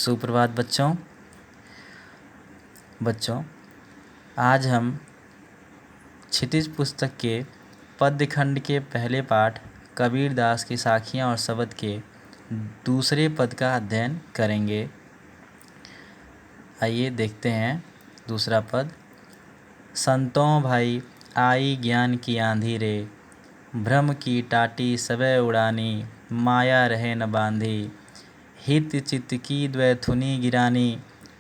सुप्रभात बच्चों, आज हम क्षितिज पुस्तक के पद्य खंड के पहले पाठ कबीरदास की साखियाँ और शब्द के दूसरे पद का अध्ययन करेंगे। आइए देखते हैं दूसरा पद। संतों भाई आई ज्ञान की आंधी रे, भ्रम की टाटी सबे उड़ानी, माया रहे न बांधी, हित चित्त की द्वैथुनी गिरानी,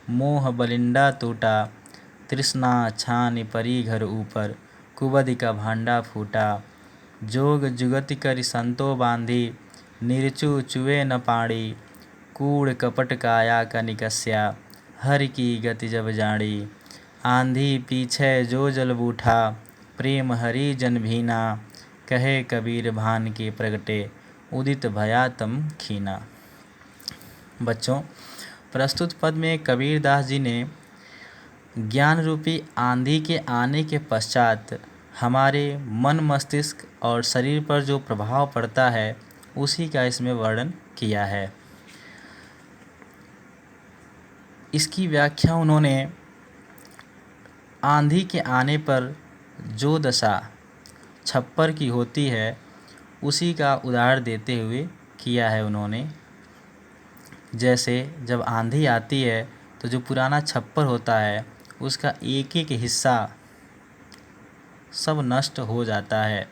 मोह बलिंडा टूटा, तृष्णा छान परी घर ऊपर, कुबधि का भांडा फूटा, जोग जुगति करि संतो बांधी, निरचु चुए न पाड़ी, कूड़ कपट काया का निकस्या, हर की गति जब जाड़ी, आंधी पीछे जो जल बूठा, प्रेम हरि जन भीना, कहे कबीर भान के प्रगटे, उदित भया तम खीना। बच्चों, प्रस्तुत पद में कबीरदास जी ने ज्ञान रूपी आंधी के आने के पश्चात हमारे मन, मस्तिष्क और शरीर पर जो प्रभाव पड़ता है उसी का इसमें वर्णन किया है। इसकी व्याख्या उन्होंने आंधी के आने पर जो दशा छप्पर की होती है उसी का उदाहरण देते हुए किया है उन्होंने। जैसे जब आंधी आती है तो जो पुराना छप्पर होता है उसका एक एक हिस्सा सब नष्ट हो जाता है।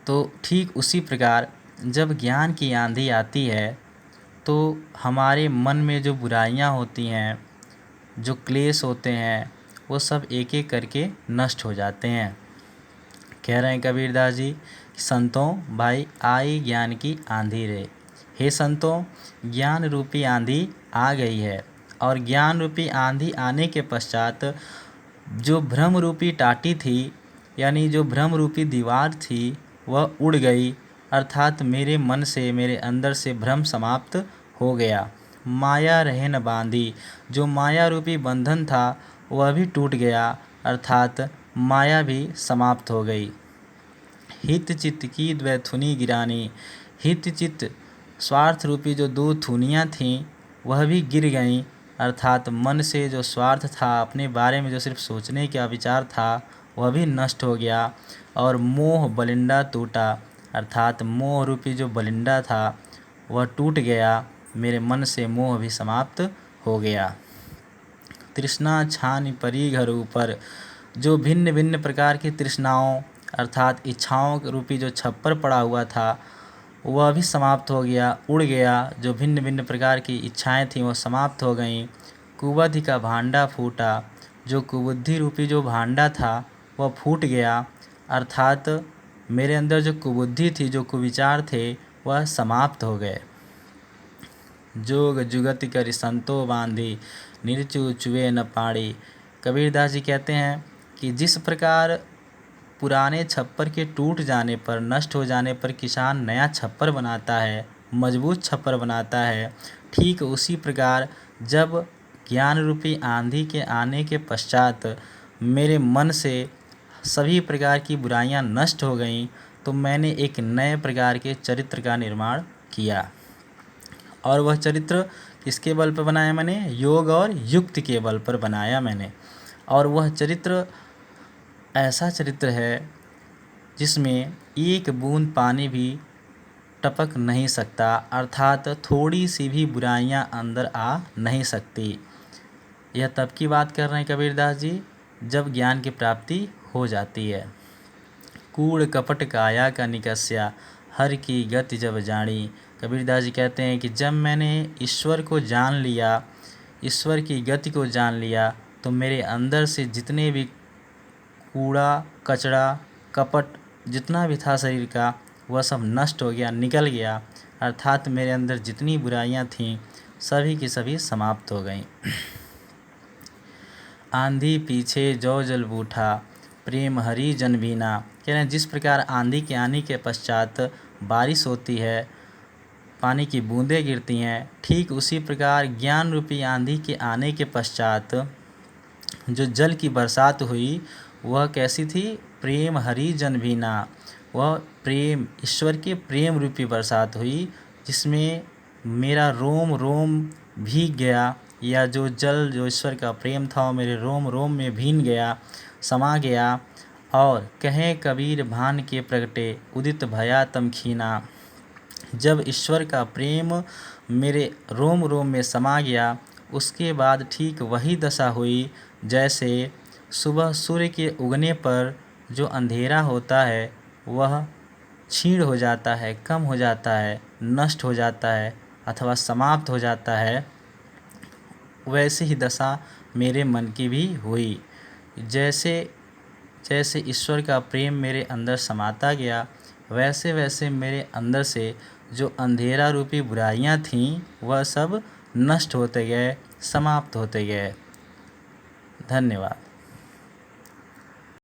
तो ठीक उसी प्रकार जब ज्ञान की आंधी आती है तो हमारे मन में जो बुराइयां होती हैं, जो क्लेश होते हैं, वो सब एक एक करके नष्ट हो जाते हैं। कह रहे हैं कबीरदास जी, संतों भाई आई ज्ञान की आंधी रे। हे संतों, ज्ञान रूपी आंधी आ गई है और ज्ञान रूपी आंधी आने के पश्चात जो भ्रम रूपी टाटी थी, यानी जो भ्रम रूपी दीवार थी, वह उड़ गई। अर्थात मेरे मन से, मेरे अंदर से भ्रम समाप्त हो गया। माया रहे न बांधी, जो माया रूपी बंधन था वह भी टूट गया, अर्थात माया भी समाप्त हो गई। हित चित्त की द्वैथुनी गिरानी, हित चित्त स्वार्थ रूपी जो दो थुनियाँ थीं वह भी गिर गईं, अर्थात मन से जो स्वार्थ था, अपने बारे में जो सिर्फ सोचने का विचार था वह भी नष्ट हो गया। और मोह बलिंडा टूटा, अर्थात मोह रूपी जो बलिंडा था वह टूट गया, मेरे मन से मोह भी समाप्त हो गया। तृष्णा छान परी घर ऊपर, जो भिन्न भिन्न प्रकार की तृष्णाओं अर्थात इच्छाओं रूपी जो छप्पर पड़ा हुआ था वह भी समाप्त हो गया, उड़ गया। जो भिन्न भिन्न प्रकार की इच्छाएं थीं वो समाप्त हो गईं। कुबधि का भांडा फूटा, जो कुबुद्धि रूपी जो भांडा था वह फूट गया, अर्थात मेरे अंदर जो कुबुद्धि थी, जो कुविचार थे वह समाप्त हो गए। जोग जुगति करि संतो बांधी, निरचु चुए न पाड़ी। कबीरदास जी कहते हैं कि जिस प्रकार पुराने छप्पर के टूट जाने पर, नष्ट हो जाने पर किसान नया छप्पर बनाता है, मजबूत छप्पर बनाता है, ठीक उसी प्रकार जब ज्ञान रूपी आंधी के आने के पश्चात मेरे मन से सभी प्रकार की बुराइयां नष्ट हो गईं तो मैंने एक नए प्रकार के चरित्र का निर्माण किया। और वह चरित्र किसके बल पर बनाया मैंने? योग और युक्ति के बल पर बनाया मैंने। और वह चरित्र ऐसा चरित्र है जिसमें एक बूंद पानी भी टपक नहीं सकता, अर्थात थोड़ी सी भी बुराइयां अंदर आ नहीं सकती। यह तब की बात कर रहे हैं कबीरदास जी जब ज्ञान की प्राप्ति हो जाती है। कूड़ कपट काया का निकस्या, हर की गति जब जानी। कबीरदास जी कहते हैं कि जब मैंने ईश्वर को जान लिया, ईश्वर की गति को जान लिया, तो मेरे अंदर से जितने भी कूड़ा कचरा कपट जितना भी था शरीर का वह सब नष्ट हो गया, निकल गया, अर्थात मेरे अंदर जितनी बुराइयां थीं सभी की सभी समाप्त हो गईं। आंधी पीछे जो जल बूठा, प्रेम हरि जन भीना। कह रहे हैं जिस प्रकार आंधी के आने के पश्चात बारिश होती है, पानी की बूंदें गिरती हैं, ठीक उसी प्रकार ज्ञान रूपी आंधी के आने के पश्चात जो जल की बरसात हुई वह कैसी थी? प्रेम हरि जन भीना। वह प्रेम, ईश्वर के प्रेम रूपी बरसात हुई जिसमें मेरा रोम रोम भीग गया, या जो जल जो ईश्वर का प्रेम था वो मेरे रोम रोम में भीन गया, समा गया। और कहे कबीर भान के प्रगटे, उदित भया तम खीना। जब ईश्वर का प्रेम मेरे रोम रोम में समा गया, उसके बाद ठीक वही दशा हुई जैसे सुबह सूर्य के उगने पर जो अंधेरा होता है वह क्षीण हो जाता है, कम हो जाता है, नष्ट हो जाता है अथवा समाप्त हो जाता है। वैसे ही दशा मेरे मन की भी हुई। जैसे जैसे ईश्वर का प्रेम मेरे अंदर समाता गया, वैसे वैसे मेरे अंदर से जो अंधेरा रूपी बुराइयां थीं वह सब नष्ट होते गए, समाप्त होते गए। धन्यवाद।